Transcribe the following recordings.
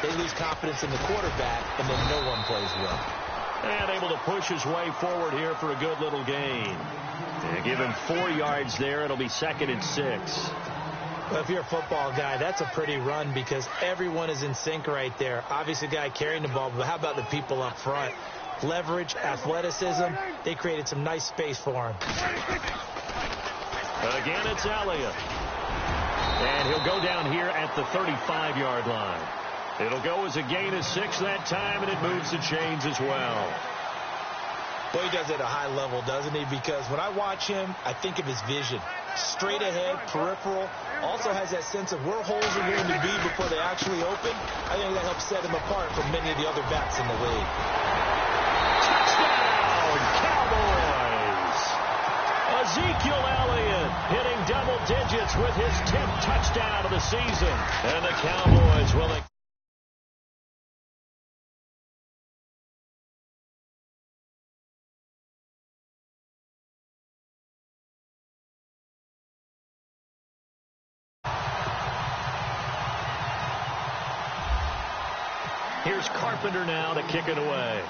they lose confidence in the quarterback, and then no one plays well. And able to push his way forward here for a good little gain. And give him 4 yards there. It'll be 2nd and 6. Well, if you're a football guy, that's a pretty run because everyone is in sync right there. Obviously, the guy carrying the ball, but how about the people up front? Leverage, athleticism, they created some nice space for him. Again, it's Elliott. And he'll go down here at the 35-yard line. It'll go as a gain of 6 that time, and it moves the chains as well. Well, he does it at a high level, doesn't he? Because when I watch him, I think of his vision. Straight ahead, peripheral. Also has that sense of where holes are going to be before they actually open. I think that helps set him apart from many of the other backs in the league. Touchdown, Cowboys! Ezekiel Elliott hitting double digits with his 10th touchdown of the season. And the Cowboys will... Here's Carpenter now to kick it away.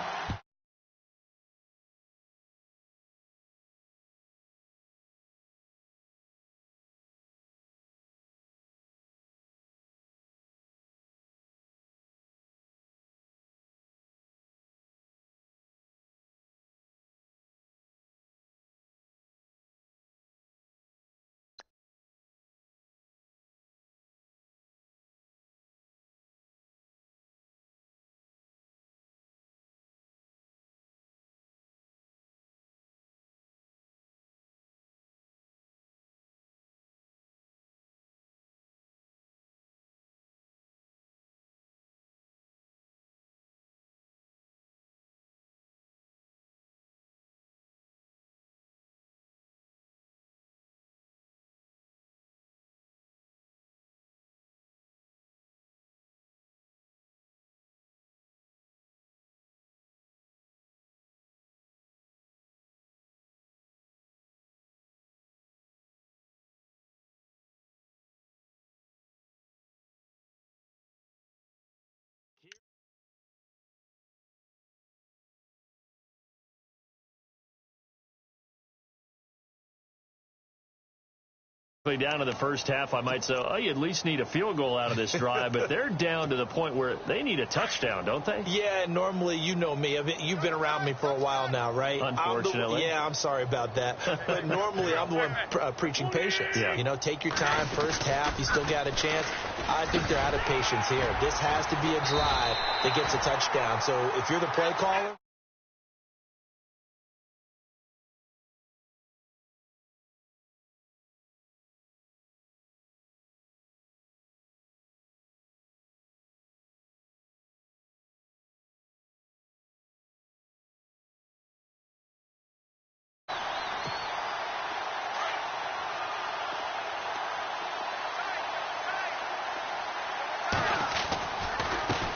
Down to the first half, I might say, oh, you at least need a field goal out of this drive, but they're down to the point where they need a touchdown, don't they? Yeah, normally, you know me. You've been around me for a while now, right? Unfortunately. I'm sorry about that. But normally, I'm the one preaching patience. Yeah. You know, take your time, first half, you still got a chance. I think they're out of patience here. This has to be a drive that gets a touchdown. So if you're the play caller,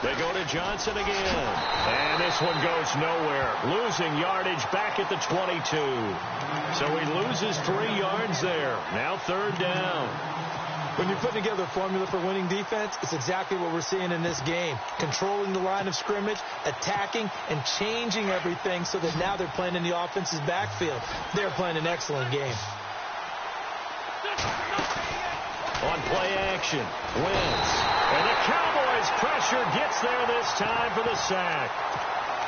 they go to Johnson again. And this one goes nowhere. Losing yardage back at the 22. So he loses 3 yards there. Now 3rd down. when you're putting together a formula for winning defense, it's exactly what we're seeing in this game. Controlling the line of scrimmage, attacking, and changing everything so that now they're playing in the offense's backfield. They're playing an excellent game. On play action, Wentz. And the Cowboys pressure gets there this time for the sack.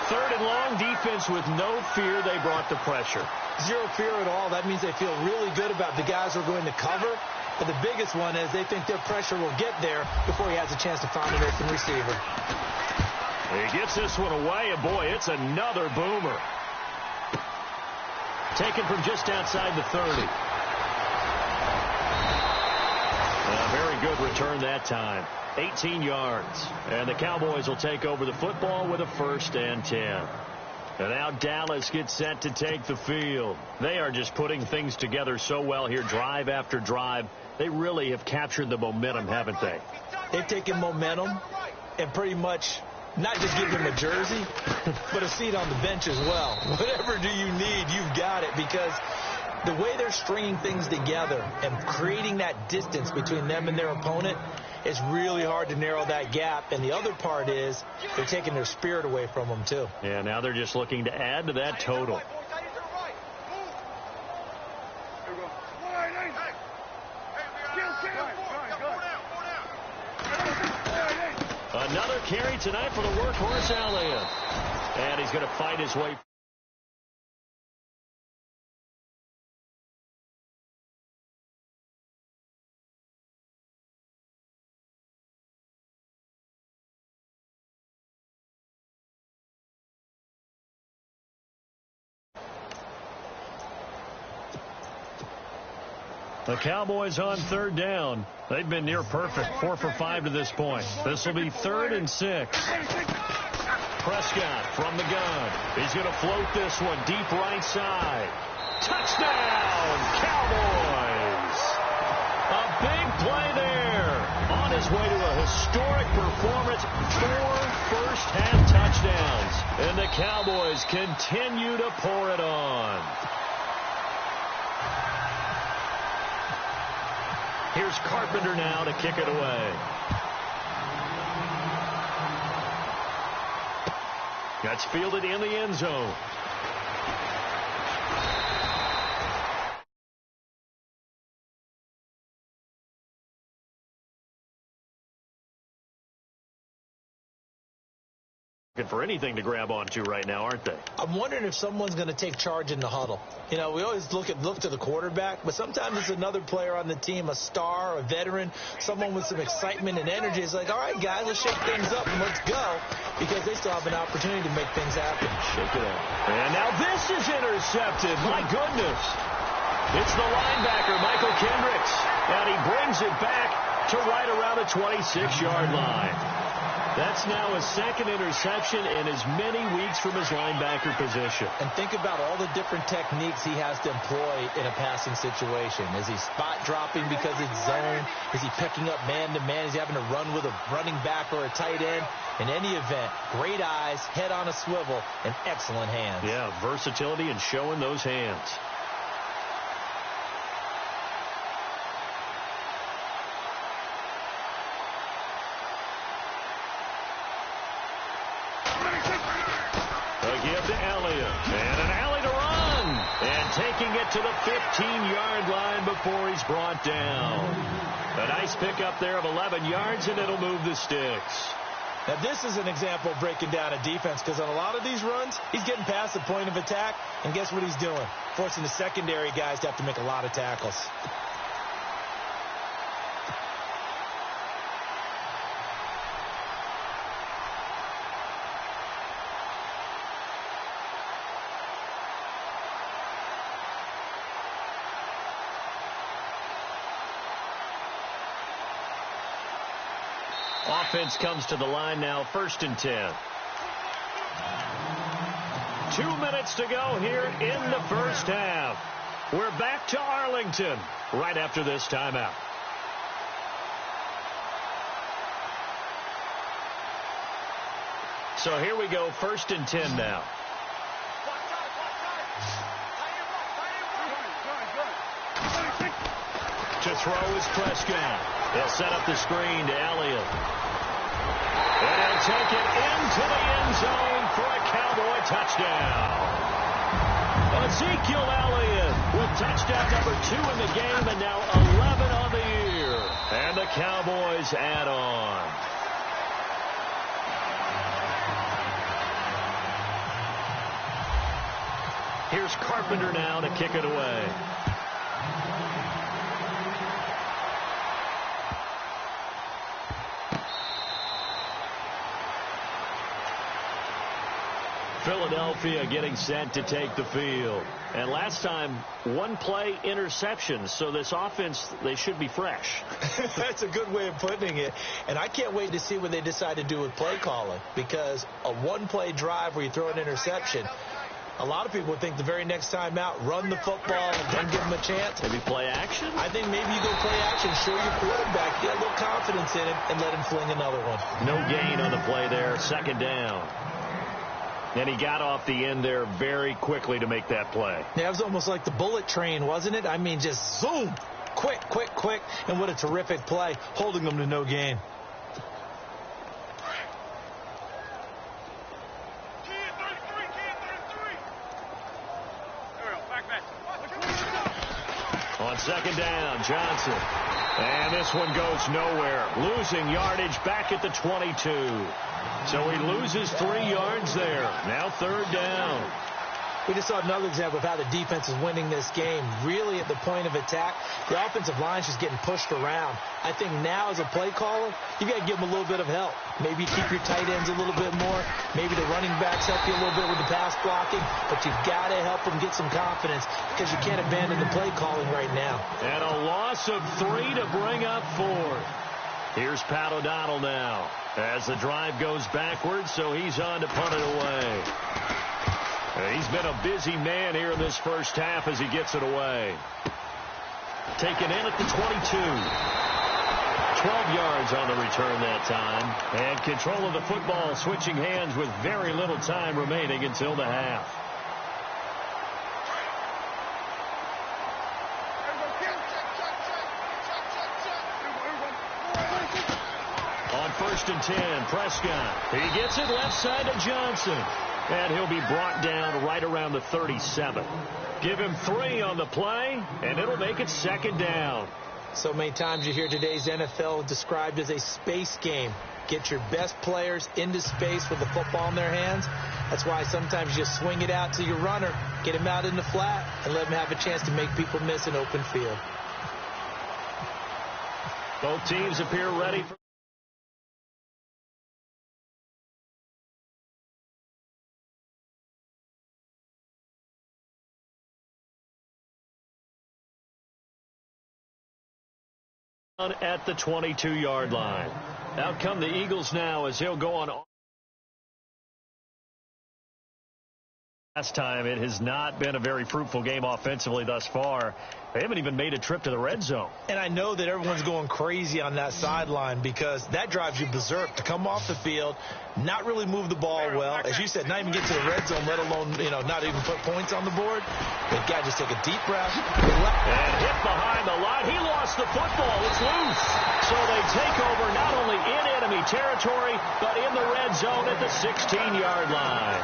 3rd and long, defense with no fear. They brought the pressure. Zero fear at all. That means they feel really good about the guys who are going to cover. But the biggest one is they think their pressure will get there before he has a chance to find an open receiver. He gets this one away, and boy, it's another boomer. Taken from just outside the 30. A very good return that time. 18 yards. And the Cowboys will take over the football with a 1st and 10. And now Dallas gets set to take the field. They are just putting things together so well here, drive after drive. They really have captured the momentum, haven't they? They've taken momentum and pretty much not just give them a jersey, but a seat on the bench as well. Whatever do you need, you've got it, because the way they're stringing things together and creating that distance between them and their opponent, it's really hard to narrow that gap. And the other part is they're taking their spirit away from them, too. Yeah, now they're just looking to add to that total. Another carry tonight for the workhorse Elliott. And he's going to fight his way. The Cowboys on third down. They've been near perfect, 4 for 5 to this point. This will be 3rd and 6. Prescott from the gun. He's going to float this one deep right side. Touchdown, Cowboys! A big play there. On his way to a historic performance, 4 first-half touchdowns. And the Cowboys continue to pour it on. Here's Carpenter now to kick it away. That's fielded in the end zone. For anything to grab onto right now, aren't they? I'm wondering if someone's going to take charge in the huddle. You know, we always look to the quarterback, but sometimes it's another player on the team, a star, a veteran, someone with some excitement and energy. It's like, all right, guys, let's shake things up and let's go, because they still have an opportunity to make things happen. Shake it up. And now this is intercepted. My goodness. It's the linebacker, Michael Kendricks, and he brings it back to right around the 26-yard line. That's now his second interception in as many weeks from his linebacker position. And think about all the different techniques he has to employ in a passing situation. Is he spot dropping because it's zone? Is he picking up man-to-man? Is he having to run with a running back or a tight end? In any event, great eyes, head on a swivel, and excellent hands. Yeah, versatility and showing those hands. Taking it to the 15-yard line before he's brought down. A nice pickup there of 11 yards, and it'll move the sticks. Now, this is an example of breaking down a defense, because on a lot of these runs, he's getting past the point of attack, and guess what he's doing? Forcing the secondary guys to have to make a lot of tackles. Offense comes to the line now, 1st and 10. 2 minutes to go here in the first half. We're back to Arlington right after this timeout. So here we go, 1st and 10 now. To throw is Prescott. They'll set up the screen to Elliott. And he'll take it into the end zone for a Cowboy touchdown. Ezekiel Elliott with touchdown number 2 in the game, and now 11 on the year. And the Cowboys add on. Here's Carpenter now to kick it away. Philadelphia getting set to take the field. And last time, 1-play interceptions. So this offense, they should be fresh. That's a good way of putting it. And I can't wait to see what they decide to do with play calling. Because a 1-play drive where you throw an interception, a lot of people would think the very next time out, run the football and don't give them a chance. Maybe play action? I think maybe you go play action, show your quarterback, get a little confidence in him, and let him fling another one. No gain on the play there, 2nd down. And he got off the end there very quickly to make that play. Yeah, it was almost like the bullet train, wasn't it? I mean, just zoom, Quick, quick, quick. And what a terrific play, holding them to no gain. On second down, Johnson. And this one goes nowhere. Losing yardage back at the 22. So he loses 3 yards there. Now third down. We just saw another example of how the defense is winning this game. Really at the point of attack, the offensive line's just getting pushed around. I think now as a play caller, you got to give them a little bit of help. Maybe keep your tight ends a little bit more. Maybe the running backs help you a little bit with the pass blocking. But you've got to help them get some confidence because you can't abandon the play calling right now. And a loss of 3 to bring up 4. Here's Pat O'Donnell now as the drive goes backwards, so he's on to punt it away. He's been a busy man here in this first half as he gets it away. Taken in at the 22. 12 yards on the return that time. And control of the football switching hands with very little time remaining until the half. On 1st and 10, Prescott. He gets it left side to Johnson. And he'll be brought down right around the 37. Give him 3 on the play, and it'll make it second down. So many times you hear today's NFL described as a space game. Get your best players into space with the football in their hands. That's why sometimes you just swing it out to your runner, get him out in the flat, and let him have a chance to make people miss an open field. Both teams appear ready for at the 22-yard line. Out come the Eagles now as he'll go on. Last time, it has not been a very fruitful game offensively thus far. They haven't even made a trip to the red zone. And I know that everyone's going crazy on that sideline because that drives you berserk to come off the field, not really move the ball well. As you said, not even get to the red zone, let alone, not even put points on the board. They've got to just take a deep breath. And hit behind the line. He lost the football. It's loose. So they take over not only in enemy territory, but in the red zone at the 16-yard line.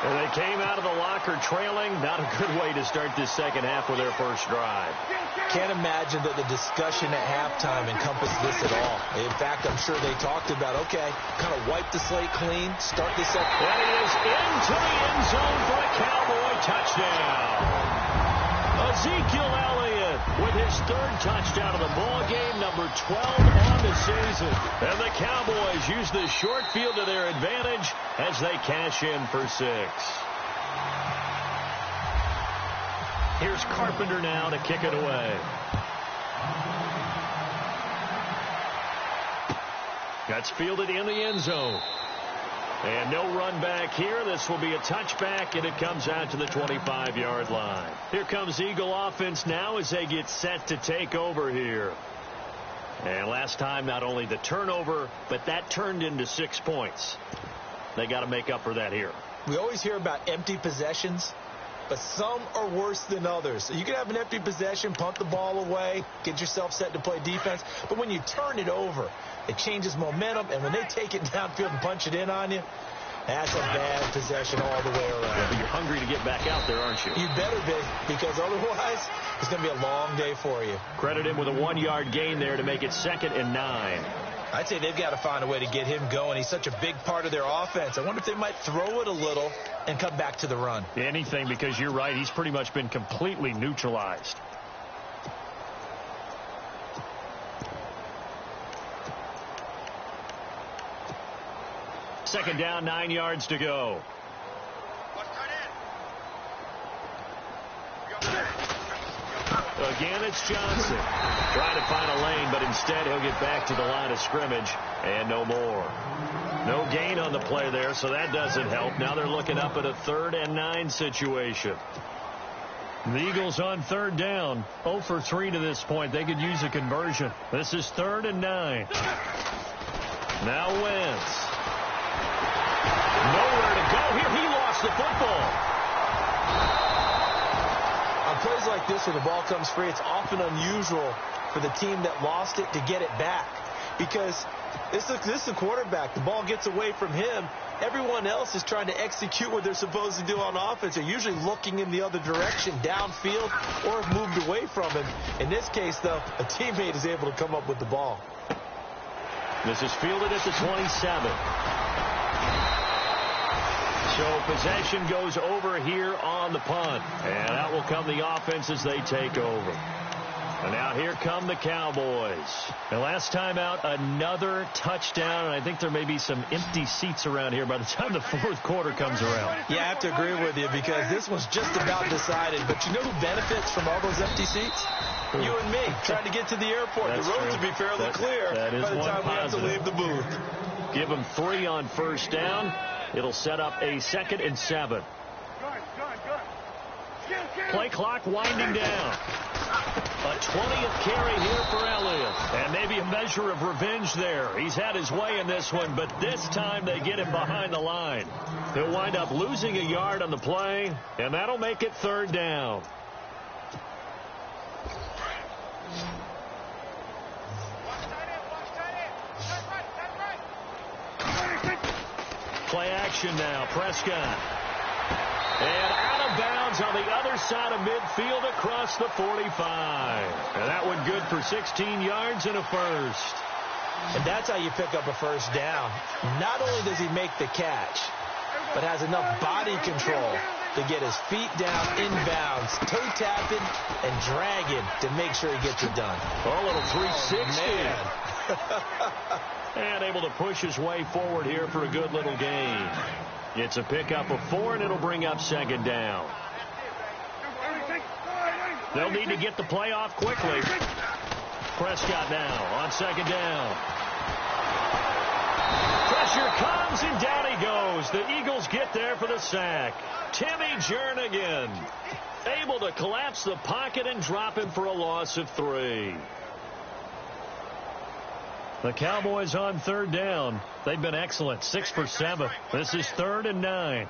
And they came out of the locker trailing. Not a good way to start this second half with their first drive. Can't imagine that the discussion at halftime encompassed this at all. In fact, I'm sure they talked about, okay, kind of wipe the slate clean, start this up. And he is into the end zone for a Cowboy touchdown. Ezekiel Elliott with his 3rd touchdown of the ball game, number 12 on the season. And the Cowboys use the short field to their advantage as they cash in for 6. Here's Carpenter now to kick it away. That's fielded in the end zone. And no run back here. This will be a touchback, and it comes out to the 25-yard line. Here comes Eagle offense now as they get set to take over here. And last time, not only the turnover, but that turned into 6 points. They got to make up for that here. We always hear about empty possessions, but some are worse than others. So you can have an empty possession, punt the ball away, get yourself set to play defense. But when you turn it over, it changes momentum, and when they take it downfield and punch it in on you, that's a bad possession all the way around. Yeah, but you're hungry to get back out there, aren't you? You better be, because otherwise it's going to be a long day for you. Credit him with a 1-yard gain there to make it 2nd and 9. I'd say they've got to find a way to get him going. He's such a big part of their offense. I wonder if they might throw it a little and come back to the run. Anything, because you're right. He's pretty much been completely neutralized. Second down, 9 yards to go. Again, it's Johnson. Trying to find a lane, but instead he'll get back to the line of scrimmage and no more. No gain on the play there, so that doesn't help. Now they're looking up at a 3rd and 9 situation. The Eagles on 3rd down. 0 for 3 to this point. They could use a conversion. This is 3rd and 9. Now Wentz. Nowhere to go here. He lost the football. On plays like like this where the ball comes free, it's often unusual for the team that lost it to get it back. Because this is the quarterback. The ball gets away from him. Everyone else is trying to execute what they're supposed to do on offense. They're usually looking in the other direction, downfield, or have moved away from him. In this case, though, a teammate is able to come up with the ball. This is fielded at the 27. So possession goes over here on the punt. And out will come the offense as they take over. And now here come the Cowboys. And last time out, another touchdown. And I think there may be some empty seats around here by the time the fourth quarter comes around. Yeah, I have to agree with you because this was just about decided. But you know who benefits from all those empty seats? You and me, trying to get to the airport. That's the roads true. will be fairly clear by the time we have to leave the booth. Give them 3 on first down. It'll set up a 2nd and 7. Play clock winding down. A 20th carry here for Elliott. And maybe a measure of revenge there. He's had his way in this one, but this time they get him behind the line. He'll wind up losing a yard on the play, and that'll make it 3rd down. Play action now. Prescott. And out of bounds on the other side of midfield across the 45. And that one good for 16 yards and a first. And that's how you pick up a first down. Not only does he make the catch, but has enough body control to get his feet down inbounds, toe tapping and dragging to make sure he gets it done. A little 360. Oh, and able to push his way forward here for a good little gain. It's a pickup of 4, and it'll bring up 2nd down. They'll need to get the play off quickly. Prescott now on 2nd down. Pressure comes, and down he goes. The Eagles get there for the sack. Timmy Jernigan able to collapse the pocket and drop him for a loss of 3. The Cowboys on 3rd down. They've been excellent. 6 for 7. This is 3rd and 9.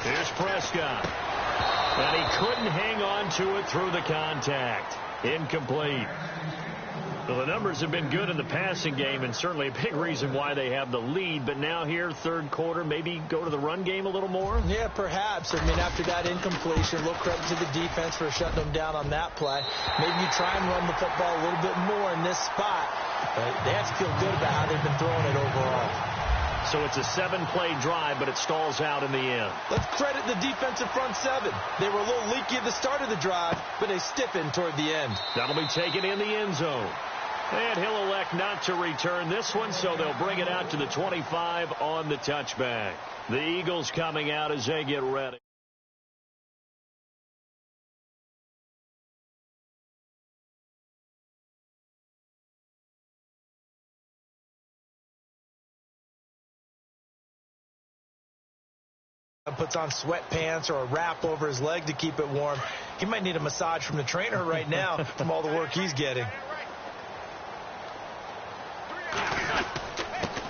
Here's Prescott. And he couldn't hang on to it through the contact. Incomplete. Well, the numbers have been good in the passing game, and certainly a big reason why they have the lead. But now here, 3rd quarter, maybe go to the run game a little more? Yeah, perhaps. I mean, after that incompletion, a little credit to the defense for shutting them down on that play. Maybe you try and run the football a little bit more in this spot. But they have to feel good about how they've been throwing it overall. So it's a 7-play drive, but it stalls out in the end. Let's credit the defensive front 7. They were a little leaky at the start of the drive, but they stiffened toward the end. That'll be taken in the end zone. And he'll elect not to return this one, so they'll bring it out to the 25 on the touchback. The Eagles coming out as they get ready. Puts on sweatpants or a wrap over his leg to keep it warm. He might need a massage from the trainer right now from all the work he's getting.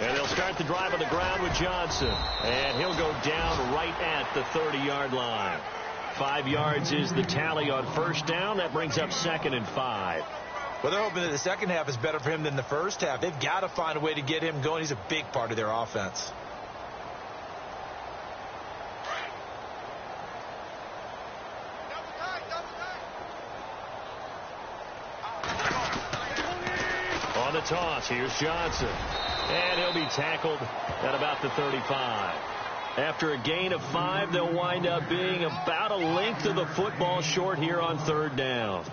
And they'll start the drive on the ground with Johnson. And he'll go down right at the 30-yard line. 5 yards is the tally on first down. That brings up 2nd and 5. Well, they're hoping that the second half is better for him than the first half. They've got to find a way to get him going. He's a big part of their offense. On the toss, here's Johnson. And he'll be tackled at about the 35. After a gain of 5, they'll wind up being about a length of the football short here on 3rd down.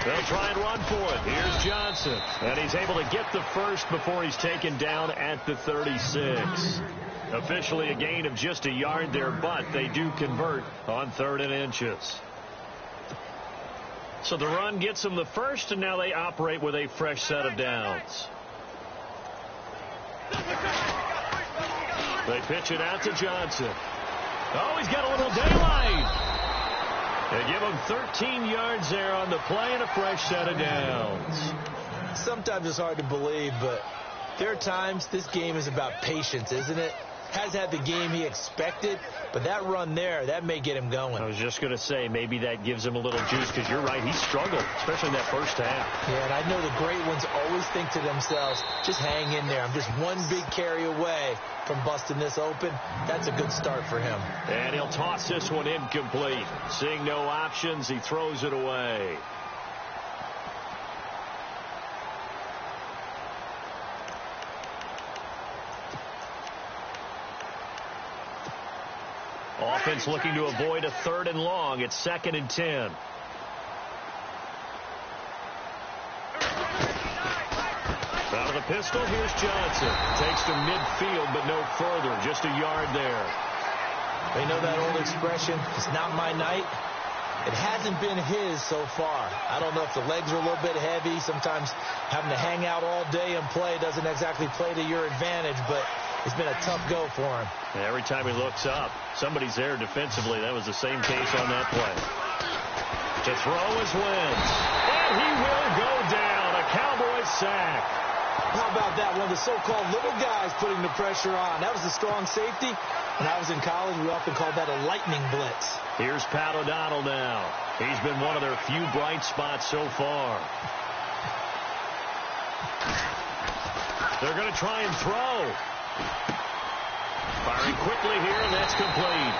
They'll try and run for it. Here's Johnson. And he's able to get the first before he's taken down at the 36. Officially a gain of just a yard there, but they do convert on 3rd and inches. So the run gets them the first, and now they operate with a fresh set of downs. They pitch it out to Johnson. Oh, he's got a little daylight. They give him 13 yards there on the play and a fresh set of downs. Sometimes it's hard to believe, but There are times this game is about patience, isn't it? Has had the game he expected, but that run there, that may get him going. I was just going to say, maybe that gives him a little juice, because you're right, he struggled, especially in that first half. Yeah, and I know the great ones always think to themselves, just hang in there. I'm just one big carry away from busting this open. That's a good start for him. And he'll toss this one incomplete. Seeing no options, he throws it away. Offense looking to avoid a 3rd and long. It's 2nd and 10. Out of the pistol, here's Johnson. Takes to midfield, but no further. Just a yard there. You know that old expression, it's not my night? It hasn't been his so far. I don't know if the legs are a little bit heavy. Sometimes having to hang out all day and play doesn't exactly play to your advantage, but it's been a tough go for him. And every time he looks up, somebody's there defensively. That was the same case on that play. To throw his wins. And he will go down. A Cowboys sack. How about that? One of the so-called little guys putting the pressure on. That was a strong safety. When I was in college, we often called that a lightning blitz. Here's Pat O'Donnell now. He's been one of their few bright spots so far. They're going to try and throw. Firing quickly here, and that's complete.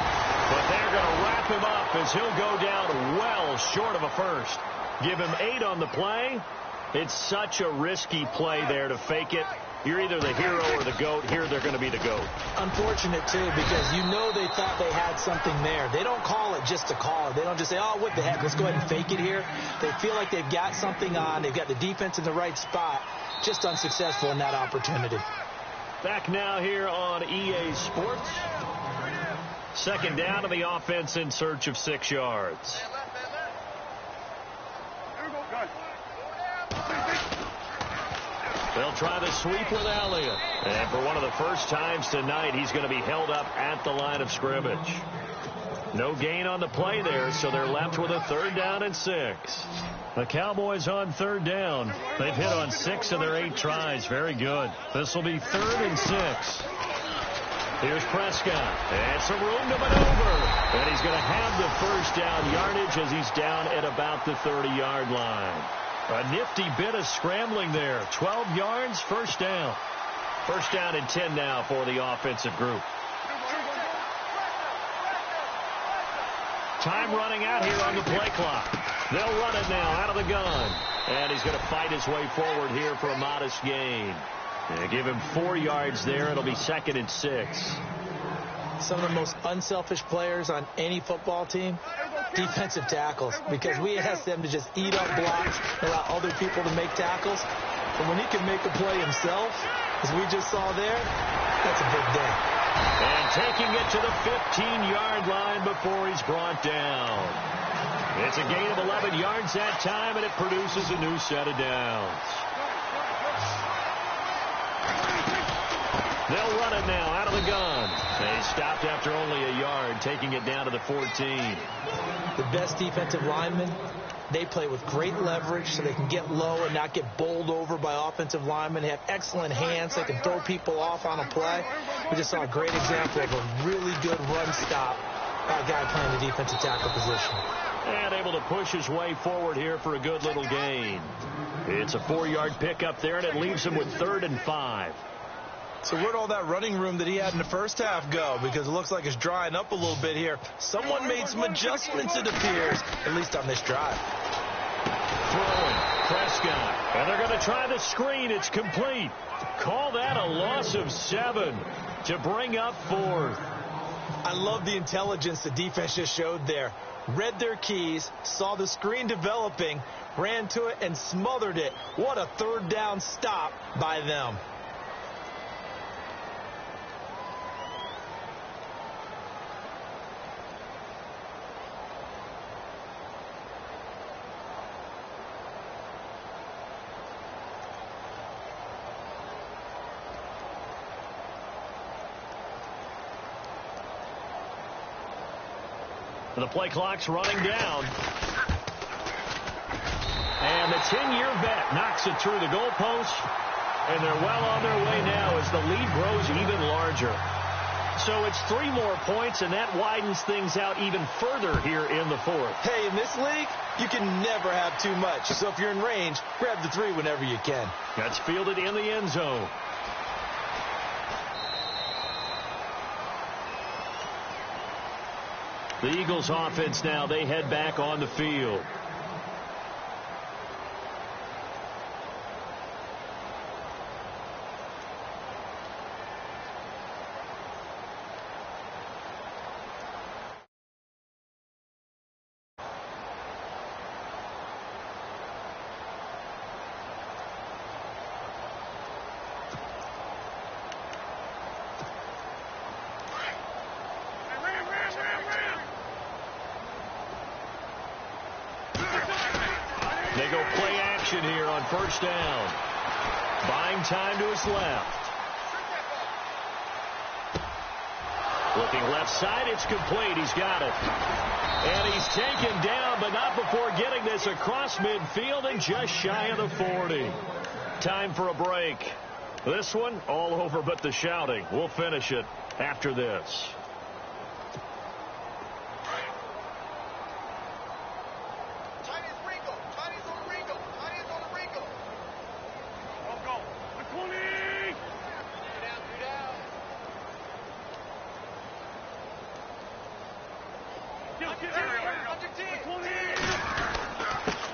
But they're going to wrap him up as he'll go down well short of a first. Give him 8 on the play. It's such a risky play there to fake it. You're either the hero or the GOAT. Here they're going to be the GOAT. Unfortunate, too, because you know they thought they had something there. They don't call it just to call it. They don't just say, oh, what the heck, let's go ahead and fake it here. They feel like they've got something on. They've got the defense in the right spot. Just unsuccessful in that opportunity. Back now here on EA Sports. 2nd down to the offense in search of 6 yards. They'll try the sweep with Elliott. And for one of the first times tonight, he's going to be held up at the line of scrimmage. No gain on the play there, so they're left with a 3rd down and 6. The Cowboys on 3rd down. They've hit on 6 of their 8 tries. Very good. This will be 3rd and 6. Here's Prescott. And some room to maneuver. And he's going to have the first down yardage as he's down at about the 30-yard line. A nifty bit of scrambling there. 12 yards, first down. First down and 10 now for the offensive group. Time running out here on the play clock. They'll run it now out of the gun. And he's going to fight his way forward here for a modest gain. They give him 4 yards there. It'll be 2nd and 6. Some of the most unselfish players on any football team, defensive tackles, because we ask them to just eat up blocks, allow other people to make tackles. But when he can make a play himself, as we just saw there, that's a big day. And taking it to the 15-yard line before he's brought down. It's a gain of 11 yards that time, and it produces a new set of downs. They'll run it now out of the gun. They stopped after only a yard, taking it down to the 14. The best defensive linemen, they play with great leverage so they can get low and not get bowled over by offensive linemen. They have excellent hands. They can throw people off on a play. We just saw a great example of a really good run stop by a guy playing the defensive tackle position. And able to push his way forward here for a good little gain. It's a 4-yard pickup there, and it leaves him with 3rd and 5. So where'd all that running room that he had in the first half go? Because it looks like it's drying up a little bit here. Someone made some adjustments, it appears, at least on this drive. Throwing, Prescott. And they're going to try the screen. It's complete. Call that a loss of 7 to bring up 4th. I love the intelligence the defense just showed there. Read their keys, saw the screen developing, ran to it, and smothered it. What a 3rd down stop by them. The play clock's running down. And the 10-year vet knocks it through the goalpost. And they're well on their way now as the lead grows even larger. So it's 3 more points, and that widens things out even further here in the fourth. Hey, in this league, you can never have too much. So if you're in range, grab the 3 whenever you can. That's fielded in the end zone. The Eagles offense now, they head back on the field. They go play action here on first down. Buying time to his left. Looking left side, it's complete. He's got it. And he's taken down, but not before getting this across midfield and just shy of the 40. Time for a break. This one, all over but the shouting. We'll finish it after this.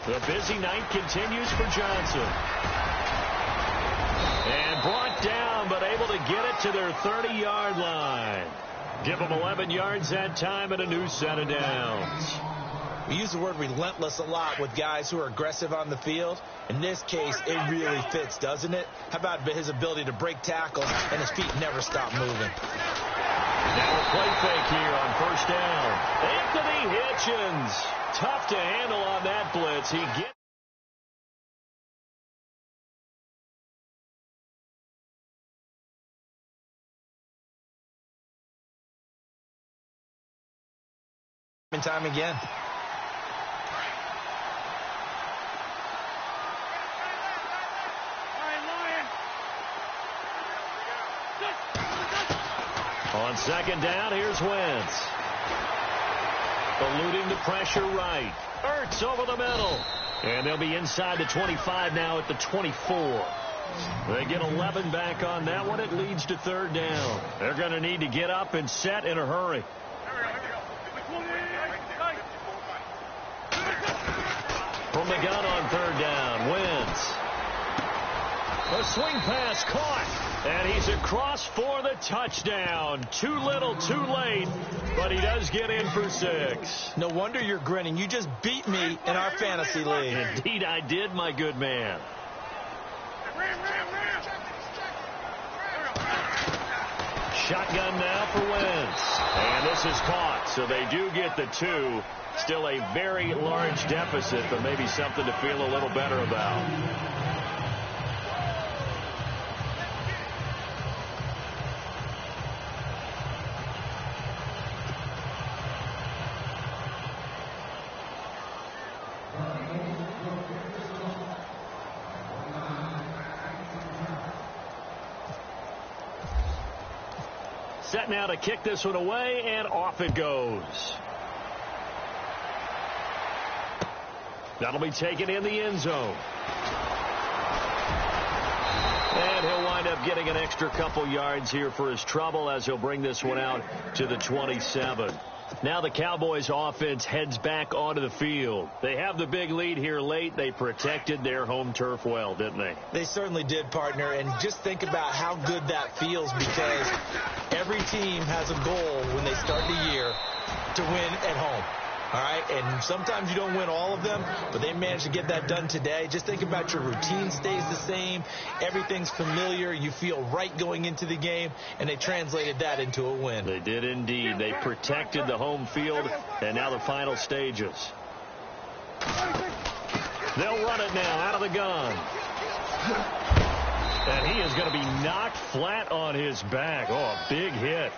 The busy night continues for Johnson. And brought down, but able to get it to their 30-yard line. Give them 11 yards that time and a new set of downs. We use the word relentless a lot with guys who are aggressive on the field. In this case, it really fits, doesn't it? How about his ability to break tackles and his feet never stop moving? Now a play fake here on first down. Anthony Hitchens. Tough to handle on that blitz. He gets time again. On second down, here's Wentz. Eluding the pressure right. Ertz over the middle. And they'll be inside the 25 now at the 24. They get 11 back on that one. It leads to third down. They're going to need to get up and set in a hurry. From the gun on third down, Wentz. A swing pass caught. And he's across for the touchdown. Too little, too late. But he does get in for 6. No wonder you're grinning. You just beat me in our fantasy league. Indeed I did, my good man. Shotgun now for Wentz. And this is caught. So they do get the 2. Still a very large deficit, but maybe something to feel a little better about. Set now to kick this one away, and off it goes. That'll be taken in the end zone. And he'll wind up getting an extra couple yards here for his trouble as he'll bring this one out to the 27. Now the Cowboys offense heads back onto the field. They have the big lead here late. They protected their home turf well, didn't they? They certainly did, partner. And just think about how good that feels, because every team has a goal when they start the year to win at home. All right, and sometimes you don't win all of them, but they managed to get that done today. Just think about your routine stays the same. Everything's familiar. You feel right going into the game, and they translated that into a win. They did indeed. They protected the home field, and now the final stages. They'll run it now out of the gun. And he is going to be knocked flat on his back. Oh, a big hit.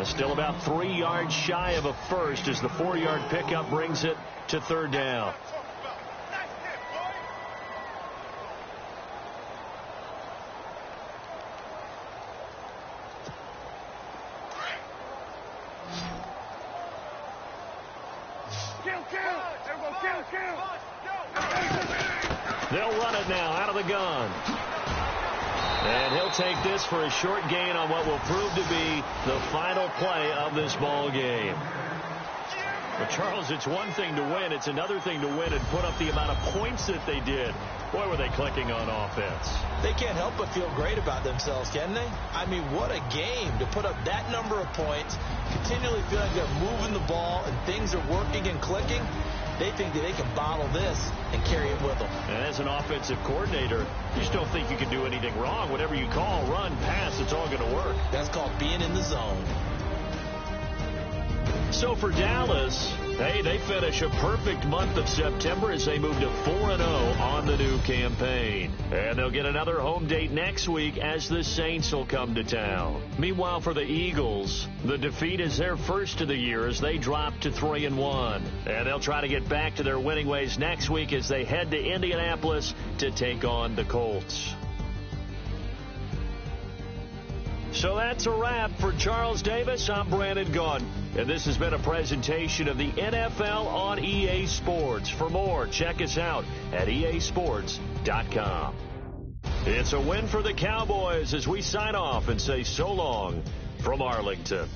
Still about 3 yards shy of a first as the 4-yard pickup brings it to third down. They'll run it now out of the gun. And he'll take this for a short gain on what will prove to be the final play of this ball game. But, Charles, it's one thing to win. It's another thing to win and put up the amount of points that they did. Boy, were they clicking on offense. They can't help but feel great about themselves, can they? I mean, what a game to put up that number of points, continually feel like they're moving the ball and things are working and clicking. They think that they can bottle this and carry it with them. And as an offensive coordinator, you just don't think you can do anything wrong. Whatever you call, run, pass, it's all going to work. That's called being in the zone. So for Dallas, hey, they finish a perfect month of September as they move to 4-0 on the new campaign. And they'll get another home date next week as the Saints will come to town. Meanwhile, for the Eagles, the defeat is their first of the year as they drop to 3-1. And they'll try to get back to their winning ways next week as they head to Indianapolis to take on the Colts. So that's a wrap for Charles Davis. I'm Brandon Gaudin, and this has been a presentation of the NFL on EA Sports. For more, check us out at easports.com. It's a win for the Cowboys as we sign off and say so long from Arlington.